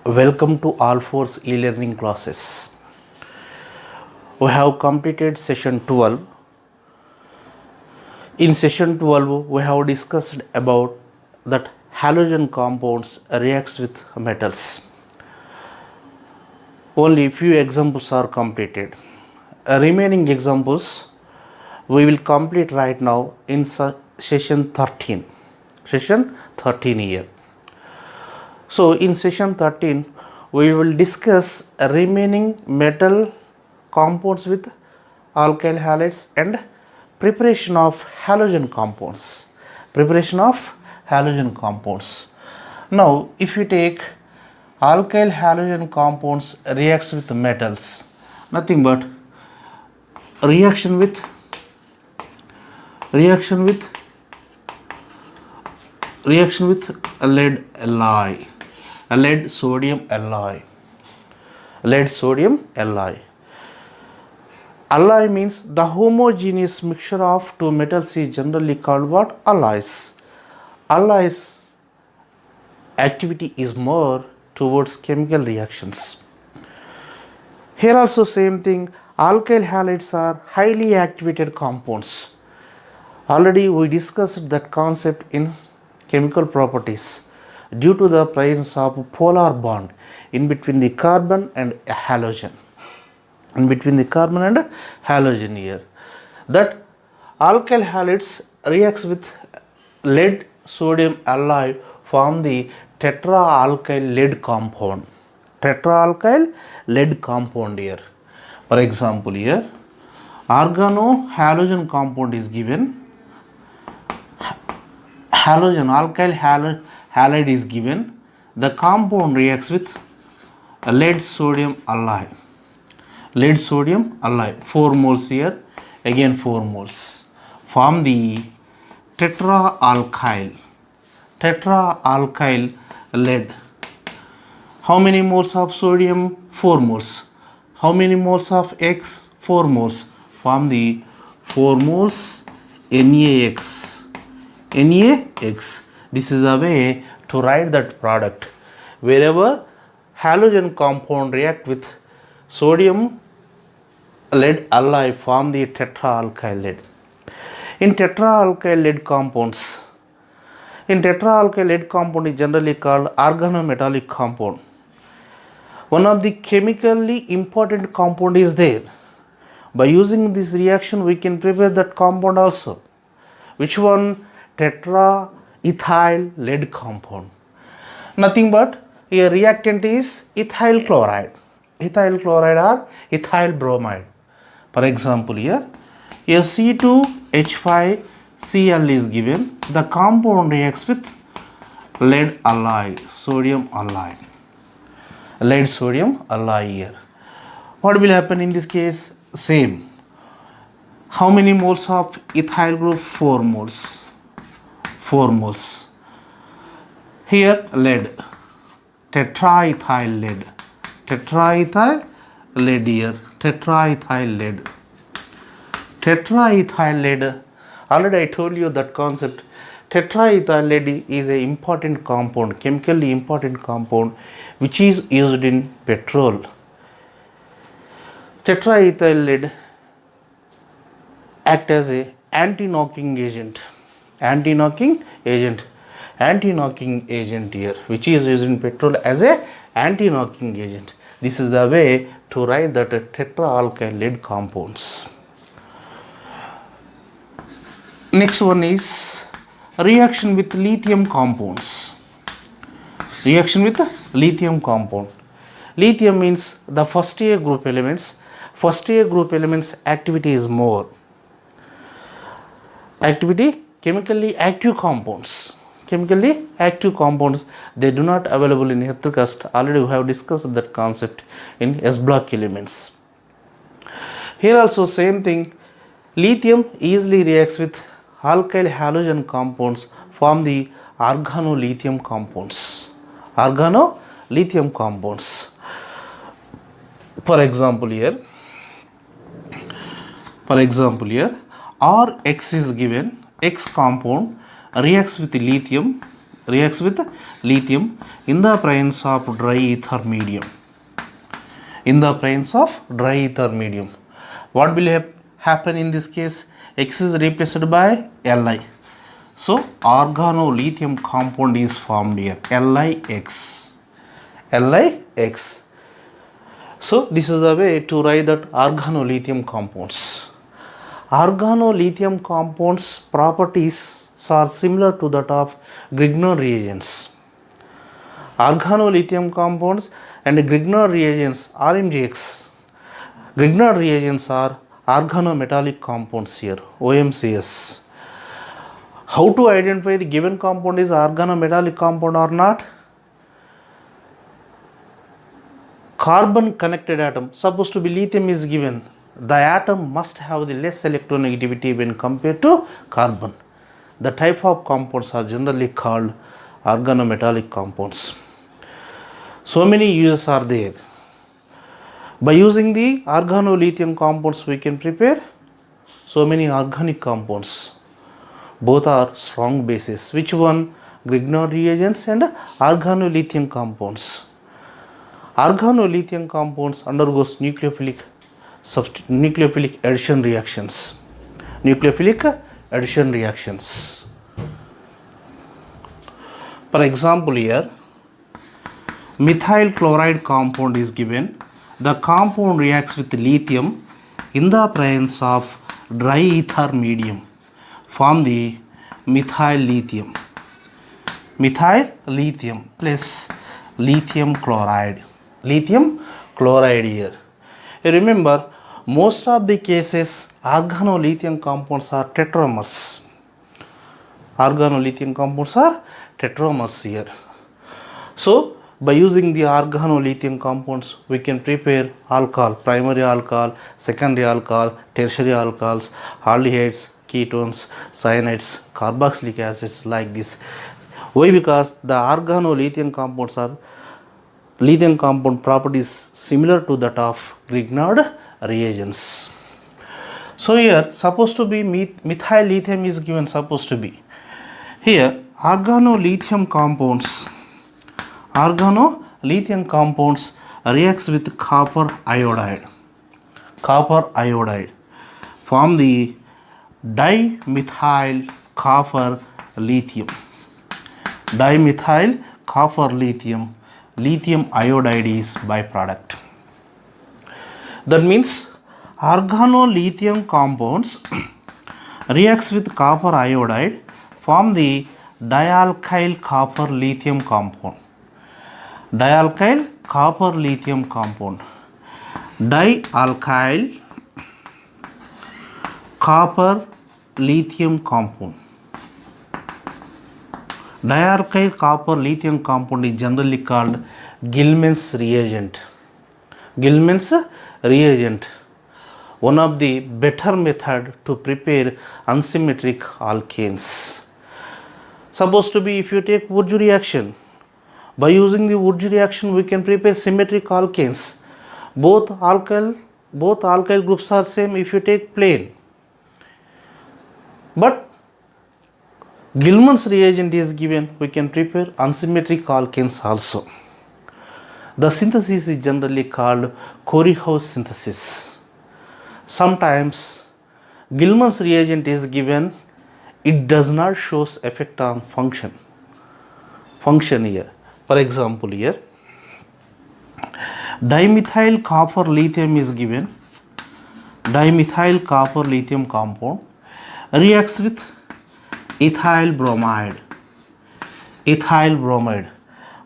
Welcome to All Fours e-learning classes. We have completed session 12. In session 12, we have discussed about that halogen compounds reacts with metals. Only few examples are completed. Remaining examples we will complete right now in session 13. Session 13 here. So in session 13 we will discuss remaining metal compounds with alkyl halides and preparation of halogen compounds. Now if you take alkyl halogen compounds reacts with metals, nothing but reaction with lead alloy, lead sodium alloy. Alloy means the homogeneous mixture of two metals is generally called what? Alloys. Alloys activity is more towards chemical reactions. Here also same thing, alkyl halides are highly activated compounds. Already we discussed that concept in chemical properties due to the presence of polar bond in between the carbon and halogen. Here, that alkyl halides reacts with lead sodium alloy form the tetraalkyl lead compound. Here. For example, here organohalogen compound is given. Alkyl halide is given. The compound reacts with lead sodium alloy. 4 moles here, again 4 moles. Form the tetraalkyl lead. How many moles of sodium? 4 moles. How many moles of X? 4 moles. Form the 4 moles NaX. This is the way to write that product. Wherever halogen compound react with sodium lead alloy form the tetraalkyl lead. In tetraalkyl lead compound is generally called organometallic compound. One of the chemically important compound is there. By using this reaction we can prepare that compound also. Which one? Tetraethyl lead compound. Nothing but a reactant is ethyl chloride or ethyl bromide. For example, here a C2H5Cl is given. The compound reacts with lead sodium alloy here. What will happen in this case? Same. How many moles of ethyl group? 4 moles. Here lead, tetraethyl lead here, tetraethyl lead. Already I told you that concept. Tetraethyl lead is a important compound, chemically important compound which is used in petrol. Tetraethyl lead act as a anti-knocking agent here, which is used in petrol as a anti-knocking agent. This is the way to write that tetraalkyl lead compounds. Next one is reaction with lithium compounds. Lithium means the first year group elements. Activity is more. Chemically active compounds, they do not available in earth crust. Already we have discussed that concept in S block elements. Here also same thing, lithium easily reacts with alkyl halogen compounds form the organolithium compounds. For example here Rx is given. X compound reacts with lithium reacts with lithium in the presence of dry ether medium. In the presence of dry ether medium, what will happen in this case? X is replaced by Li. So organolithium compound is formed here, LiX. LiX. So this is the way to write that organolithium compounds. Organolithium compounds properties are similar to that of Grignard reagents. Organolithium compounds and Grignard reagents, RMGX. Grignard reagents are organometallic compounds here, OMCs. How to identify the given compound is organometallic compound or not? Carbon connected atom, supposed to be lithium is given. The atom must have the less electronegativity when compared to carbon. The type of compounds are generally called organometallic compounds. So many uses are there. By using the organolithium compounds, we can prepare so many organic compounds. Both are strong bases. Which one? Grignard reagents and organolithium compounds. Organolithium compounds undergoes nucleophilic addition reactions. Nucleophilic addition reactions. For example, here methyl chloride compound is given. The compound reacts with lithium in the presence of dry ether medium, form the methyl lithium. Methyl lithium plus lithium chloride. Lithium chloride here. Remember, most of the cases organolithium compounds are tetramers. Organolithium compounds are tetramers here. So by using the organolithium compounds, we can prepare alcohol, primary alcohol, secondary alcohol, tertiary alcohols, aldehydes, ketones, cyanides, carboxylic acids, like this. Why? Because the organolithium compounds are lithium compound properties similar to that of Grignard reagents. So here supposed to be methyl lithium is given, supposed to be. Here organolithium compounds reacts with copper iodide. Copper iodide form the dimethyl copper lithium. Dimethyl copper lithium. Lithium iodide is byproduct. That means organolithium compounds reacts with copper iodide, form the dialkyl copper lithium compound. Dialkyl copper lithium compound. Dialkyl copper lithium compound. Dialkyl copper lithium compound is generally called Gilman's reagent. Gilman's reagent, one of the better method to prepare unsymmetric alkanes. Supposed to be, if you take Wurtz reaction, by using the Wurtz reaction we can prepare symmetric alkanes. Both alkyl groups are same if you take plain. But Gilman's reagent is given, we can prepare unsymmetric alkanes also. The synthesis is generally called Corey-House synthesis. Sometimes Gilman's reagent is given, it does not show effect on function here. For example, here dimethyl copper lithium is given. Dimethyl copper lithium compound reacts with ethyl bromide. Ethyl bromide.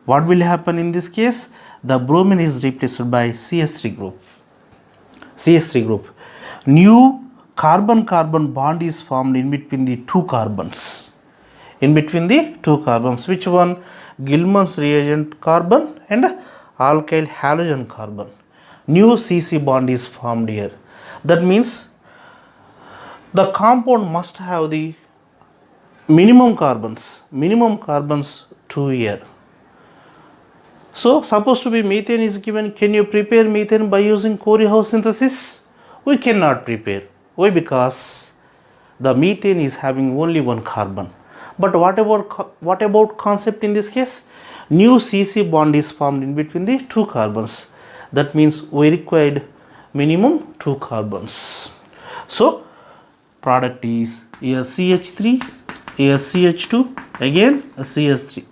What will happen in this case? The bromine is replaced by CH3 group. CH3 group. New carbon-carbon bond is formed in between the two carbons. In between the two carbons. Which one? Gilman's reagent carbon and alkyl halogen carbon. New CC bond is formed here. That means the compound must have the minimum carbons 2 here. So supposed to be methane is given. Can you prepare methane by using Corey-House synthesis? We cannot prepare. Why? Because the methane is having only one carbon. But what about concept in this case? New CC bond is formed in between the two carbons. That means we required minimum 2 carbons. So product is here CH3, here CH2, again a CH3,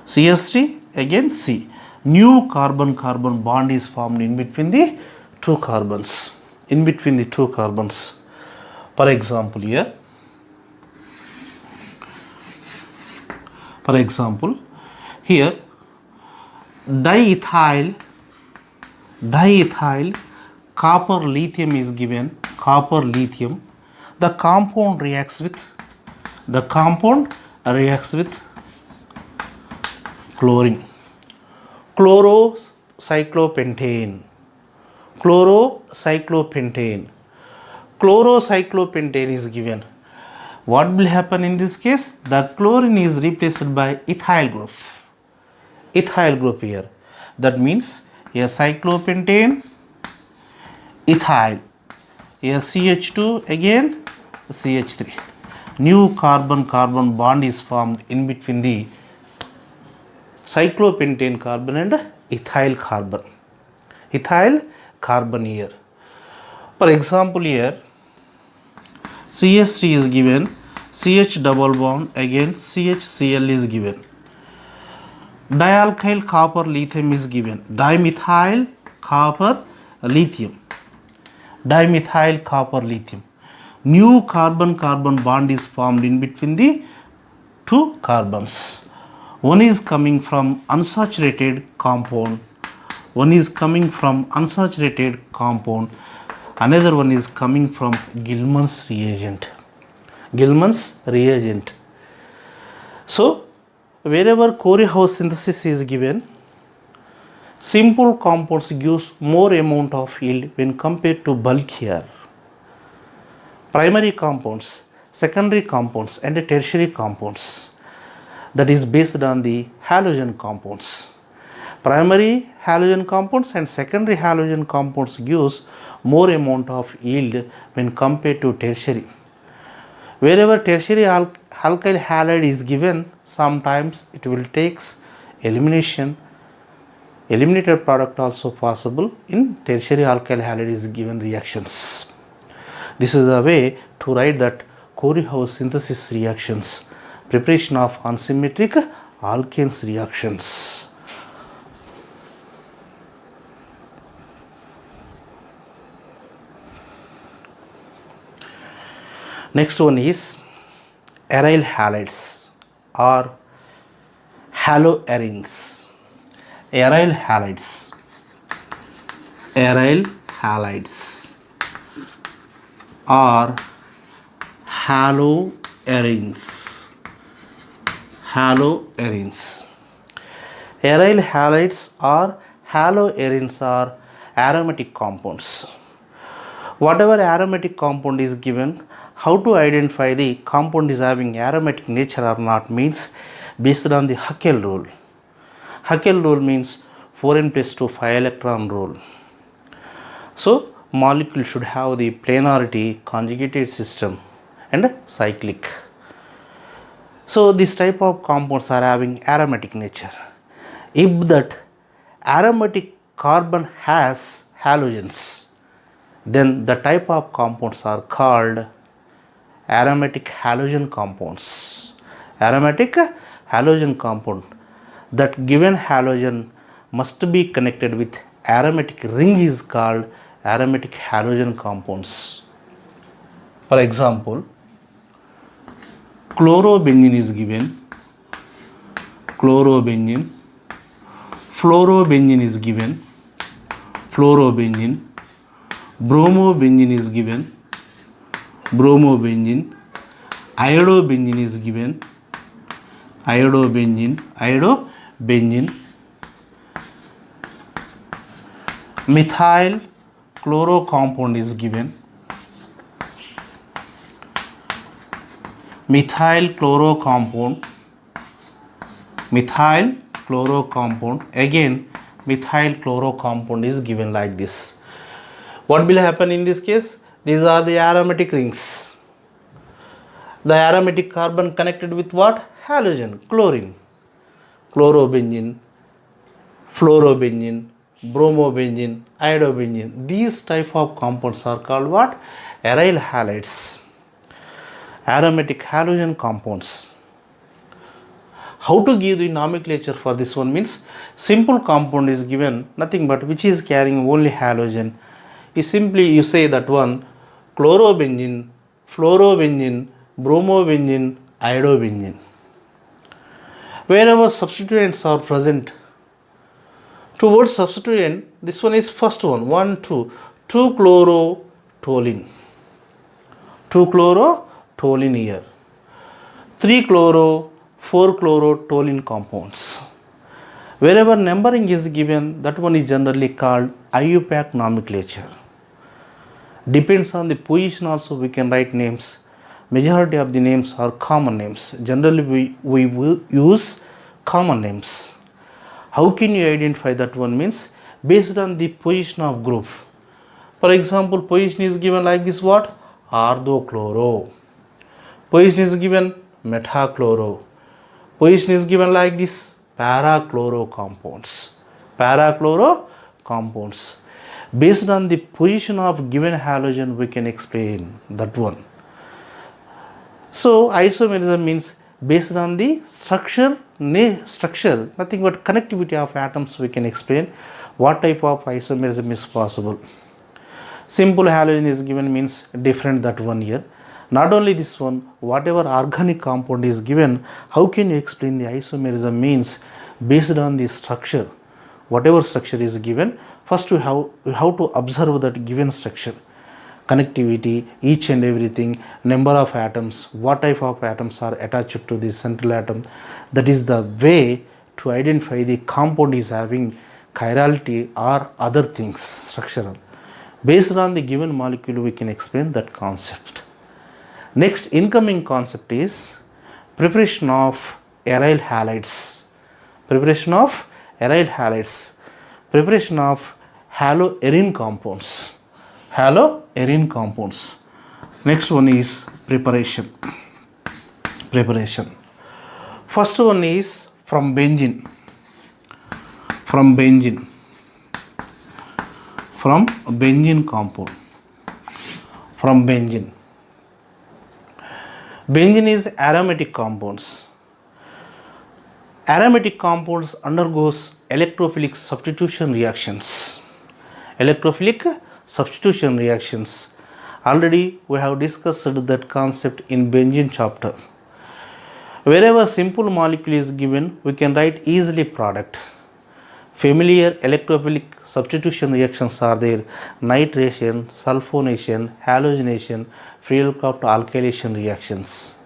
CH3, again C. New carbon-carbon bond is formed in between the two carbons. In between the two carbons. For example, here. For example, here diethyl copper lithium is given. Copper lithium. The compound reacts with chlorine. Chlorocyclopentane. Chlorocyclopentane is given. What will happen in this case? The chlorine is replaced by ethyl group. Ethyl group here. That means here cyclopentane, ethyl. Here CH2, again CH3. New carbon-carbon bond is formed in between the cyclopentane carbon and ethyl carbon. Ethyl carbon here. For example, here CH3 is given, CH double bond, again CHCl is given. Dialkyl copper lithium is given. Dimethyl copper lithium. New carbon-carbon bond is formed in between the two carbons. One is coming from unsaturated compound. Another one is coming from Gilman's reagent. So wherever Corey-House synthesis is given, simple compounds gives more amount of yield when compared to bulkier. Primary compounds, secondary compounds and tertiary compounds, that is based on the halogen compounds. Primary halogen compounds and secondary halogen compounds gives more amount of yield when compared to tertiary. Wherever tertiary alkyl halide is given, sometimes it will takes elimination. Eliminated product also possible in tertiary alkyl halide is given reactions. This is the way to write that Corey-House synthesis reactions, preparation of unsymmetric alkanes reactions. Next one is aryl halides or haloarenes. Aryl halides or haloarenes. Aryl halides or haloarenes are aromatic compounds. Whatever aromatic compound is given, how to identify the compound is having aromatic nature or not means based on the Haeckel rule. Haeckel rule means 4n plus 2 5 electron rule. So molecule should have the planarity, conjugated system and cyclic. So this type of compounds are having aromatic nature. If that aromatic carbon has halogens, then the type of compounds are called aromatic halogen compounds. Aromatic halogen compound. That given halogen must be connected with aromatic ring is called aromatic halogen compounds. For example, chlorobenzene is given, fluorobenzene is given, bromobenzene is given, iodobenzene is given, methyl chloro compound is given, methyl chloro compound, again methyl chloro compound is given like this. What will happen in this case? These are the aromatic rings. The aromatic carbon connected with what? Halogen, chlorine. Chlorobenzene, fluorobenzene, bromobenzene, iodobenzene. These type of compounds are called what? Aryl halides. Aromatic halogen compounds. How to give the nomenclature for this one means simple compound is given nothing but which is carrying only halogen. You say that one chlorobenzene, fluorobenzene, bromobenzene, iodobenzene. Wherever substituents are present, towards substituent, this one is first one, 2-chlorotoluene. 2-chlorotoluene here. 3-chloro, 4-chlorotoluene compounds. Wherever numbering is given, that one is generally called IUPAC nomenclature. Depends on the position also we can write names. Majority of the names are common names. Generally we will use common names. How can you identify that one means based on the position of group. For example, position is given like this what? Orthochloro. Position is given metachloro. Position is given like this parachloro compounds. Parachloro compounds. Based on the position of given halogen we can explain that one. So isomerism means based on the structure, nothing but connectivity of atoms we can explain what type of isomerism is possible. Simple halogen is given means different that one here. Not only this one, whatever organic compound is given, how can you explain the isomerism means based on the structure. Whatever structure is given, first you have to observe that given structure. Connectivity, each and everything, number of atoms, what type of atoms are attached to the central atom. That is the way to identify the compound is having chirality or other things structural. Based on the given molecule we can explain that concept. Next incoming concept is preparation of aryl halides. Preparation of aryl halides. Preparation of haloarine compounds. Haloarine compounds. Next one is preparation. First one is from benzene. From benzene compound. From benzene. Benzene is aromatic compounds. Aromatic compounds undergoes electrophilic substitution reactions. Electrophilic substitution reactions. Already we have discussed that concept in benzene chapter. Wherever simple molecule is given, we can write easily product. Familiar electrophilic substitution reactions are there: nitration, sulfonation, halogenation, Friedel-Crafts alkylation reactions.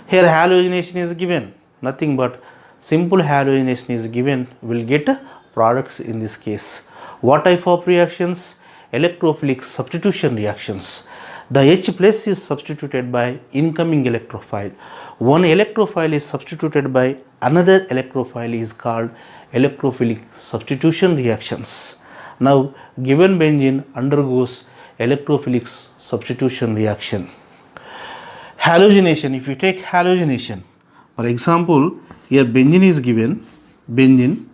Here halogenation is given, nothing but simple halogenation is given, will get products in this case. What type of reactions? Electrophilic substitution reactions. The H plus is substituted by incoming electrophile. One electrophile is substituted by another electrophile is called electrophilic substitution reactions. Now given benzene undergoes electrophilic substitution reaction. Halogenation, if you take halogenation, for example, here benzene is given, benzene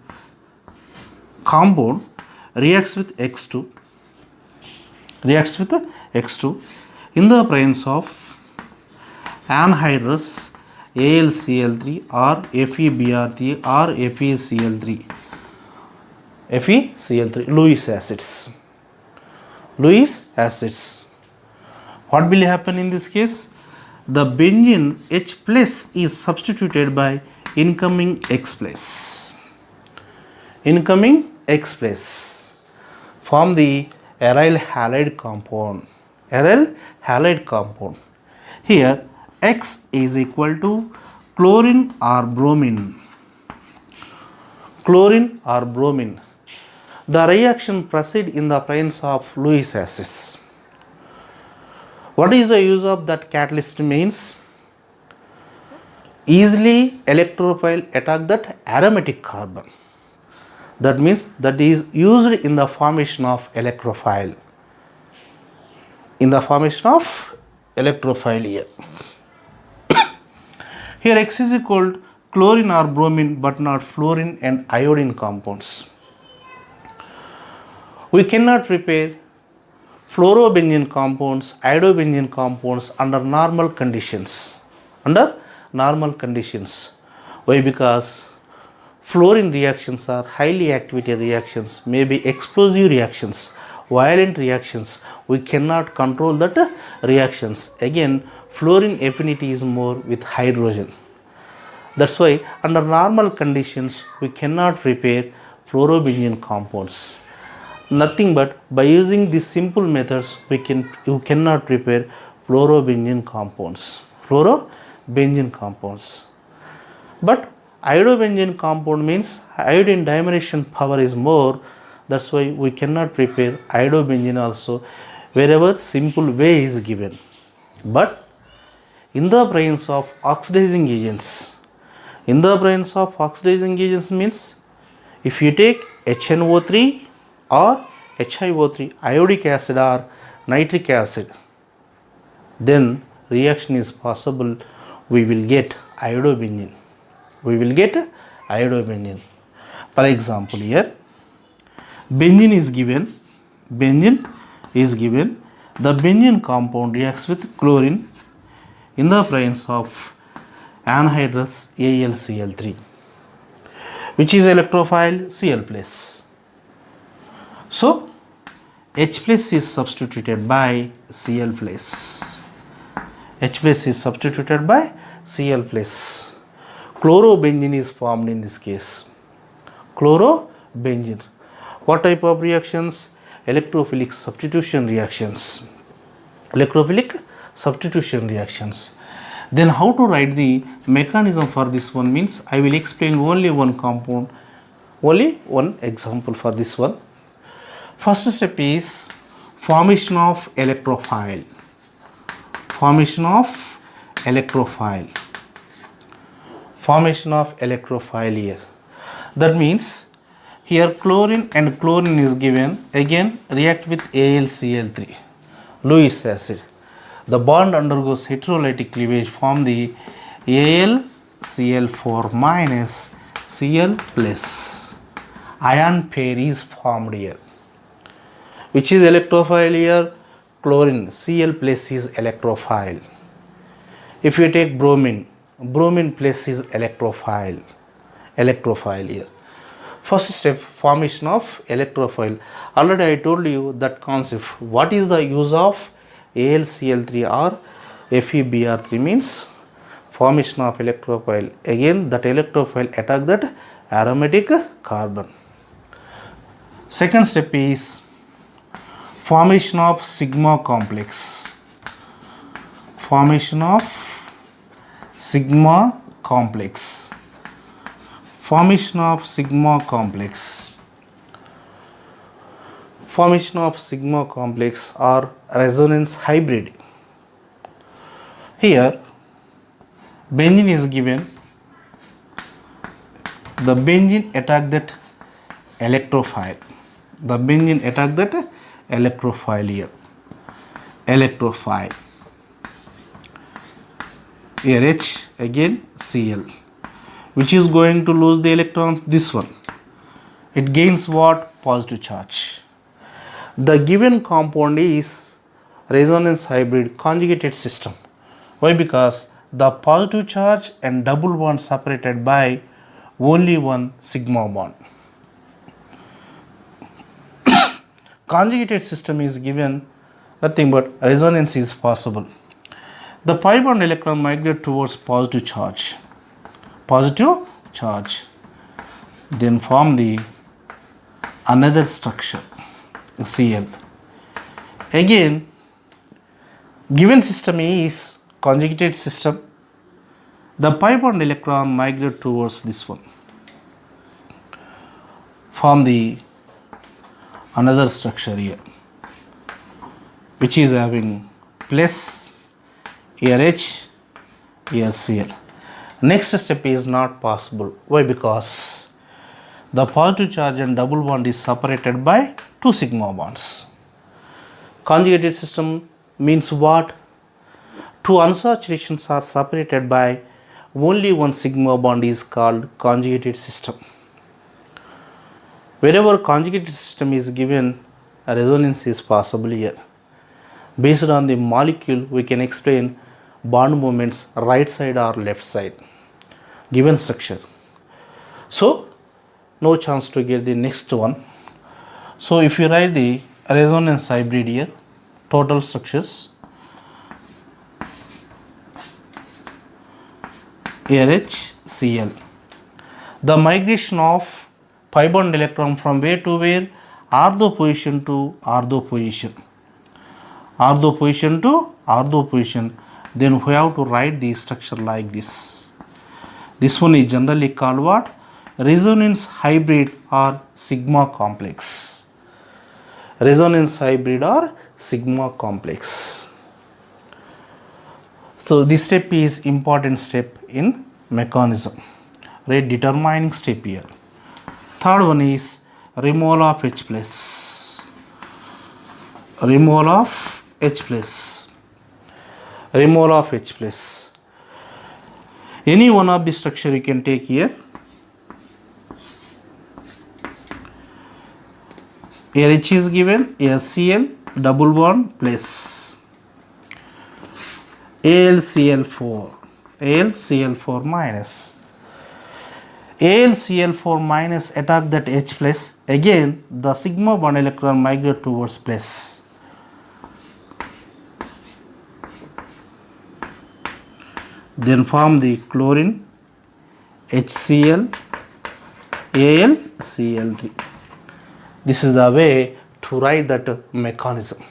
compound reacts with X2 in the presence of anhydrous AlCl3 or FeBr3 or FeCl3, Lewis acids. What will happen in this case? The benzene H plus is substituted by incoming X plus. Form the aryl halide compound. Here X is equal to chlorine or bromine. The reaction proceeds in the presence of Lewis acids. What is the use of that catalyst means? Easily electrophile attack that aromatic carbon. That means that is used in the formation of electrophile. Here. Here X is equal to chlorine or bromine but not fluorine and iodine compounds. We cannot prepare fluorobenzene compounds, iodobenzene compounds under normal conditions. Under normal conditions. Why? Because fluorine reactions are highly activated reactions, maybe explosive reactions, violent reactions. We cannot control that reactions. Again, fluorine affinity is more with hydrogen. That's why under normal conditions we cannot prepare fluorobenzene compounds. Nothing but by using these simple methods you cannot prepare fluorobenzene compounds. Fluorobenzene compounds. But iodobenzene compound means iodine dimerization power is more. That's why we cannot prepare iodobenzene also wherever simple way is given. But in the presence of oxidizing agents, means if you take HNO3 or HiO3, iodic acid or nitric acid, then reaction is possible. We will get iodobenzene. For example, here benzene is given. The benzene compound reacts with chlorine in the presence of anhydrous AlCl3, which is electrophile Cl+. So H+ is substituted by Cl+. Chlorobenzene is formed in this case. Chlorobenzene. What type of reactions? Electrophilic substitution reactions. Then how to write the mechanism for this one means I will explain only one compound, only one example for this one. First step is formation of electrophile. Here. That means here chlorine and chlorine is given, again react with AlCl3, Lewis acid. The bond undergoes heterolytic cleavage, form the AlCl4 minus Cl+. Ion pair is formed here. Which is electrophile here? Chlorine, Cl+ is electrophile. If you take bromine plus is electrophile here. First step, formation of electrophile. Already I told you that concept. What is the use of AlCl3 or FeBr3 means formation of electrophile. Again that electrophile attack that aromatic carbon. Second step is formation of sigma complex. Formation of sigma complex or resonance hybrid. Here benzene is given. The benzene attack that electrophile. Here. Here H, again Cl, which is going to lose the electrons. This one, it gains what? Positive charge. The given compound is resonance hybrid conjugated system. Why? Because the positive charge and double bond separated by only one sigma bond. Conjugated system is given, nothing but resonance is possible. The pi bond electron migrate towards positive charge, then form the another structure Cl. Again, given system is conjugated system. The pi bond electron migrate towards this one, form the another structure here, which is having plus here H, here Cl. Next step is not possible. Why? Because the positive charge and double bond is separated by two sigma bonds. Conjugated system means what? Two unsaturations are separated by only one sigma bond is called conjugated system. Wherever conjugated system is given, a resonance is possible here. Based on the molecule, we can explain bond movements right side or left side, given structure. So, no chance to get the next one. So, if you write the resonance hybrid here, total structures, RHCl. The migration of pi bond electron from where to where? Ortho position to ortho position. Ortho position to ortho position. Then we have to write the structure like this. This one is generally called what? Resonance hybrid or sigma complex. Resonance hybrid or sigma complex. So this step is important step in mechanism. Right, determining step here. Third one is removal of H plus. Removal of H plus. Removal of H plus. Any one of the structure you can take here. Here H is given, HCl double bond plus AlCl4, AlCl4 minus. AlCl4 minus attack that H plus, again the sigma bond electron migrate towards plus. Then form the chlorine HCl AlCl3. This is the way to write that mechanism.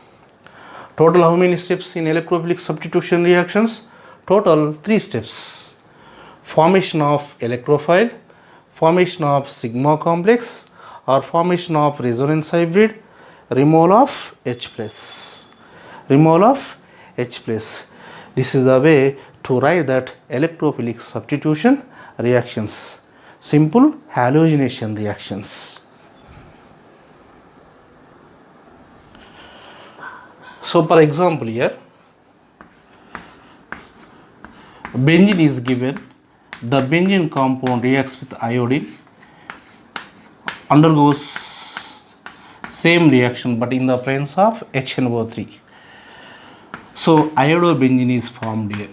Total how many steps in electrophilic substitution reactions? Total 3 steps. Formation of electrophile, formation of sigma complex, or formation of resonance hybrid, removal of H plus. Removal of H plus. This is the way to write that electrophilic substitution reactions. Simple halogenation reactions. So for example here, benzene is given, the benzene compound reacts with iodine, undergoes same reaction but in the presence of HNO3. So iodobenzene is formed here.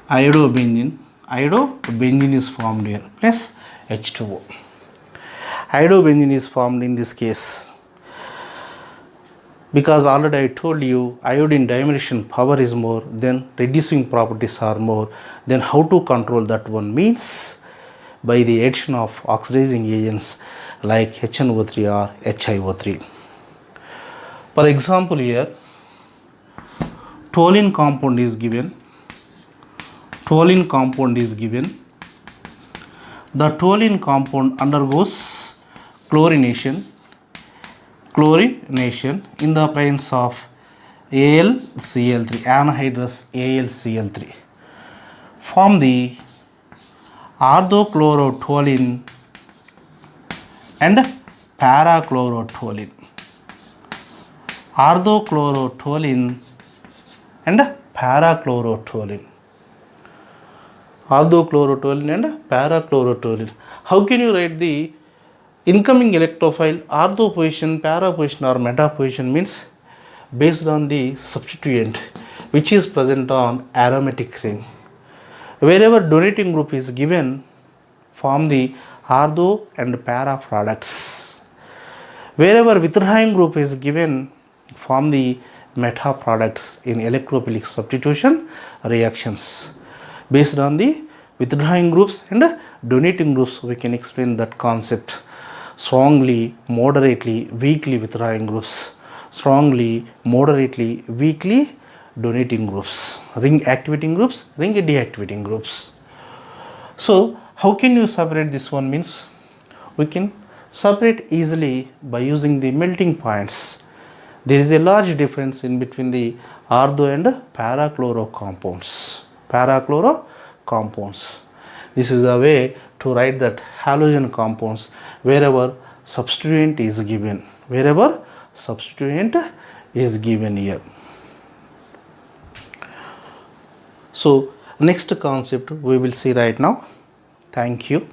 Iodobenzene is formed here plus H2O. Iodobenzene is formed in this case because already I told you iodine dimerization power is more, then reducing properties are more. Then how to control that one means by the addition of oxidizing agents like HNO3 or HiO3. For example here, toluene compound is given. Toluene compound is given. The toluene compound undergoes chlorination in the presence of AlCl3, anhydrous AlCl3. Form the orthochlorotoluene and parachlorotoluene. Orthochlorotoluene and parachlorotoluene. Orthochlorotoluene and parachlorotoluene. How can you write the incoming electrophile ortho position, para position or meta position means based on the substituent which is present on aromatic ring. Wherever donating group is given, form the ortho and para products. Wherever withdrawing group is given, form the meta products in electrophilic substitution reactions. Based on the withdrawing groups and donating groups, we can explain that concept. Strongly, moderately, weakly withdrawing groups, strongly, moderately, weakly donating groups, ring activating groups, ring deactivating groups. So how can you separate this one means we can separate easily by using the melting points. There is a large difference in between the ortho and parachloro compounds. This is the way to write that halogen compounds wherever substituent is given. Wherever substituent is given here. So Next concept we will see right now. Thank you.